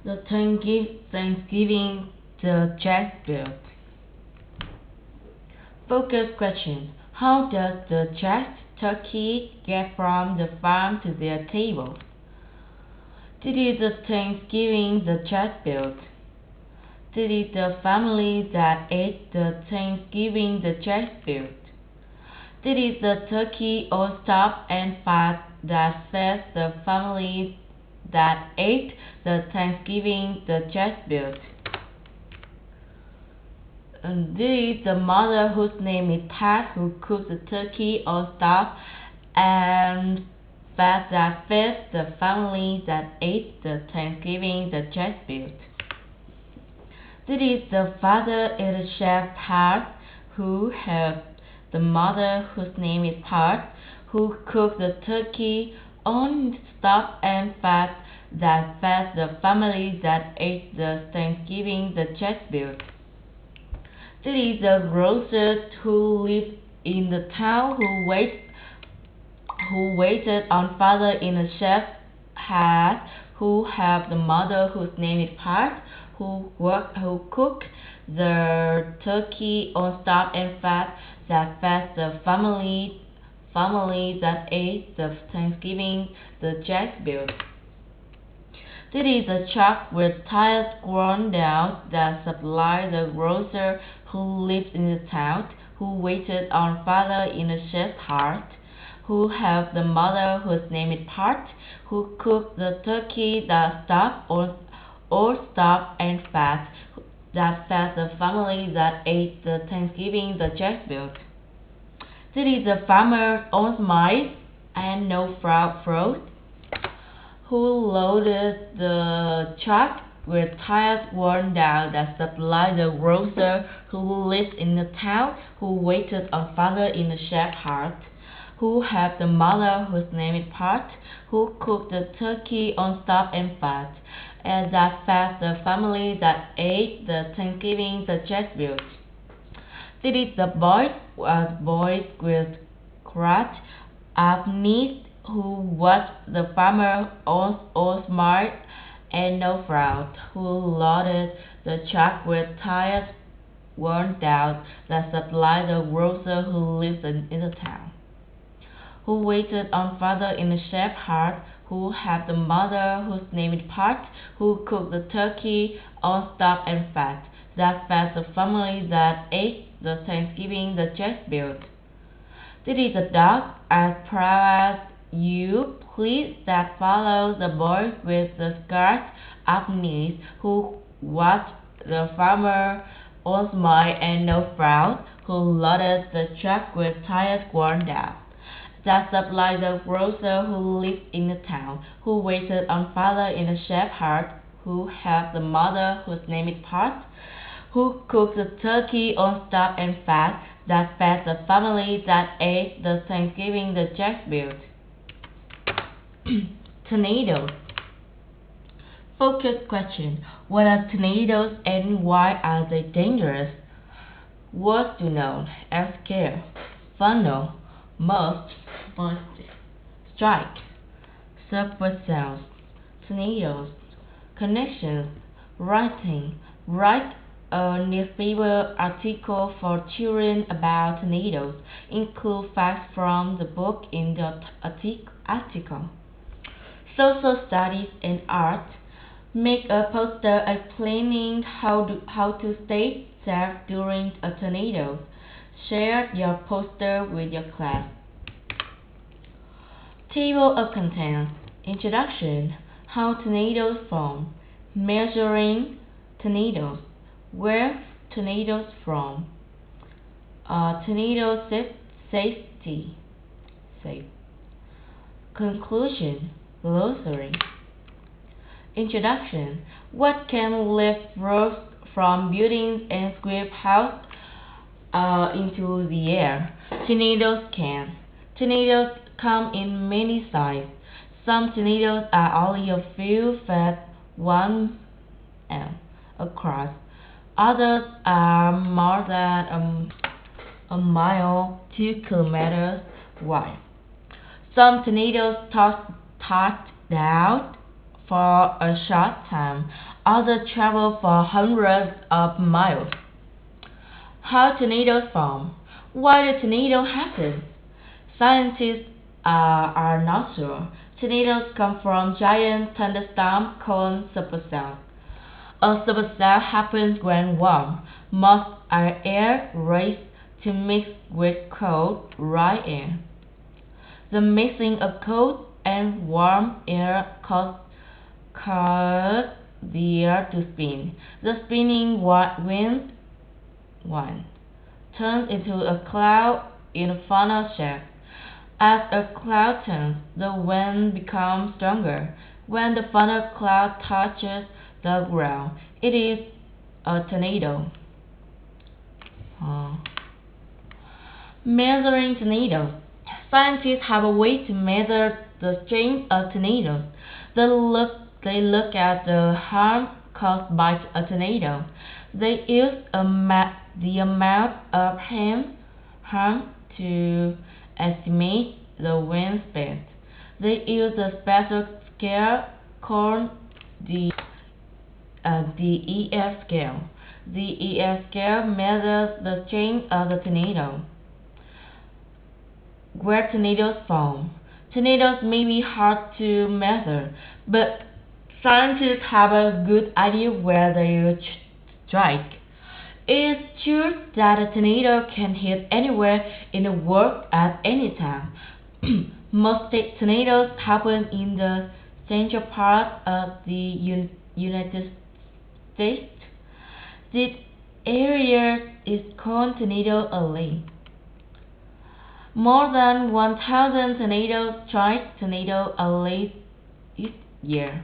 The Thanksgiving the chest built. Focus question. How does the chest turkey get from the farm to their table? This is the Thanksgiving the chest built. This is the family that ate the Thanksgiving the chest built. This is the turkey all stuffed and fat that fed the family that ate the Thanksgiving the chest built. And this is the mother whose name is Pat, who cooked the turkey all stuffed and fat that fed the family that ate the Thanksgiving the chest built. This is the father is Chef Pat, who helped the mother whose name is Pat, who cooked the turkey all stuffed and fat that fed the family that ate the Thanksgiving the chest built. This is the grocer who lived in the town who waited on father in a chef hat, who helped the mother whose name is Pat, who cooked the turkey all stuffed and fat that fed the family that ate the Thanksgiving the chest built. This is a truck with tires grown down that supplied the grocer who lived in the town, who waited on father in a chef's hut, who helped the mother whose name is Pat, who cooked the turkey that stuffed all stuffed and fat that fed the family that ate the Thanksgiving the chest built. This is the farmer owns mice and no fruit, who loaded the truck with tires worn down that supplied the grocer who lived in the town, who waited on father in the chef's hut, who helped the mother whose name is Pat, who cooked the turkey all stuffed and fat, and that fed the family that ate the Thanksgiving the chest built. This is the boy with crutch up knees, who was the farmer all smart and no fraud, who loaded the truck with tires worn down that supplied the grocer who lived in the town, who waited on father in the chef's hut, who helped the mother whose name is Pat, who cooked the turkey all stuffed and fat that fed the family that ate the Thanksgiving the chest built. This is a dog as proud as you please that follows the boy with the skirt up knees, who was the farmer all smart and no fraud, who loaded the truck with tires worn down that supplied the grocer who lived in the town, who waited on father in the chef's hut, who helped the mother whose name is Pat, who cooked the turkey all stuffed and fat that fed the family that ate the Thanksgiving the chest built. Tornadoes. Focus question. What are tornadoes and why are they dangerous? Words to know: scare, funnel, must, strike. Surface sounds. Tornadoes. Connections. Writing. Write a newspaper article for children about tornadoes. Include facts from the book in the article. Social studies and art. Make a poster explaining how to stay safe during a tornado. Share your poster with your class. Table of contents. Introduction. How tornadoes form. Measuring tornadoes. Where tornadoes from. Tornado safety. Safe. Conclusion. Glossary. Introduction. What can lift roofs from buildings and sweep houses into the air? Tornadoes can. Tornadoes come in many sizes. Some tornadoes are only a few feet 1 m across. Others are more than a mile 2 kilometers wide. Some tornadoes touch down for a short time, others travel for hundreds of miles. How tornadoes form? Why do tornadoes happen? Scientists are not sure. Tornadoes come from giant thunderstorms called supercells. A supercell happens when warm, moist air rises to mix with cold, dry air. The mixing of cold and warm air causes the air to spin. The spinning wind turns into a cloud in a funnel shape. As a cloud turns, the wind becomes stronger. When the funnel cloud touches the ground, it is a tornado. Measuring tornadoes. Scientists have a way to measure the strength of tornadoes. They look at the harm caused by a tornado. They use the amount of harm to estimate the wind speed. They use a special scale called the EF scale. The EF scale measures the strength of the tornado. Where tornadoes form. Tornadoes may be hard to measure, but scientists have a good idea where they strike. It is true that a tornado can hit anywhere in the world at any time. Most tornadoes happen in the central part of the United States. This area is called Tornado Alley. More than 1,000 tornadoes strike Tornado Alley each year.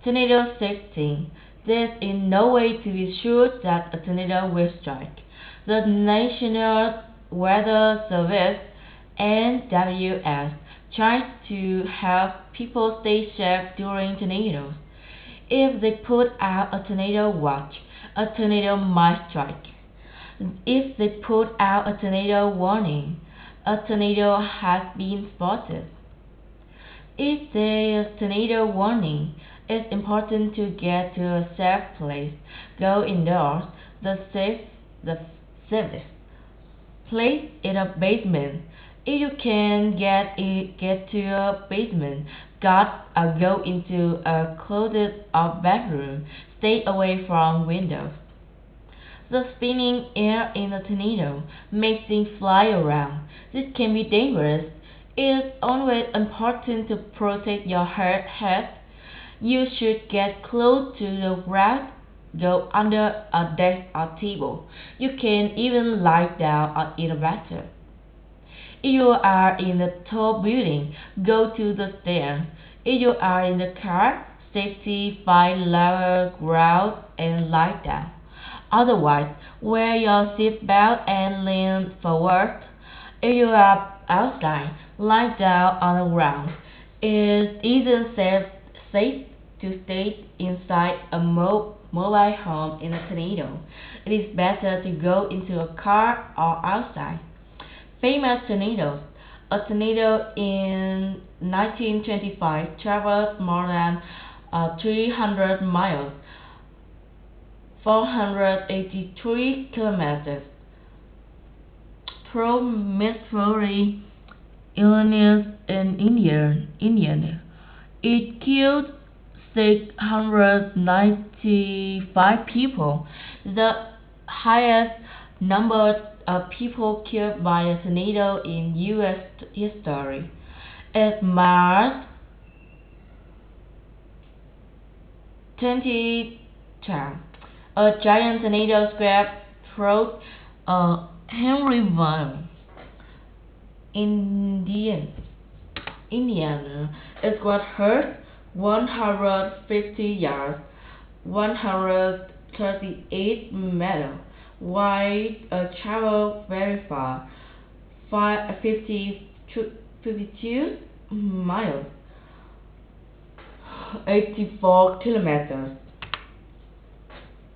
Tornado safety. There is no way to be sure that a tornado will strike. The National Weather Service (NWS) tries to help people stay safe during tornadoes. If they put out a tornado watch, a tornado might strike. If they put out a tornado warning, a tornado has been spotted. If there is a tornado warning, it's important to get to a safe place. Go indoors. The safest place is a basement. If you can get to a basement, go into a closet or bedroom. Stay away from windows. The spinning air in a tornado makes things fly around. This can be dangerous. It is always important to protect your head. You should get close to the ground. Go under a desk or table. You can even lie down in a bathtub. If you are in a tall building, go to the stairs. If you are in the car, safety, find lower ground and lie down. Otherwise, wear your seatbelt and lean forward. If you are outside, lie down on the ground. It isn't safe to stay inside a mobile home in a tornado. It is better to go into a car or outside. Famous tornadoes. A tornado in 1925 traveled more than 300 miles, 483 kilometers, through Missouri, Illinois, and Indiana. It killed 695 people, the highest number of people killed by a tornado in U.S. history. At March 2010, a giant tornado swept through Henryville, Indiana. It was heard 150 yards, 138 meters wide, traveled very far, 52 miles, 84 kilometers.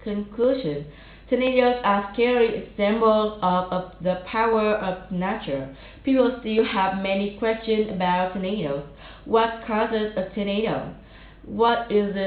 Conclusion. Tornadoes are scary examples of the power of nature. People still have many questions about tornadoes. What causes a tornado? What is it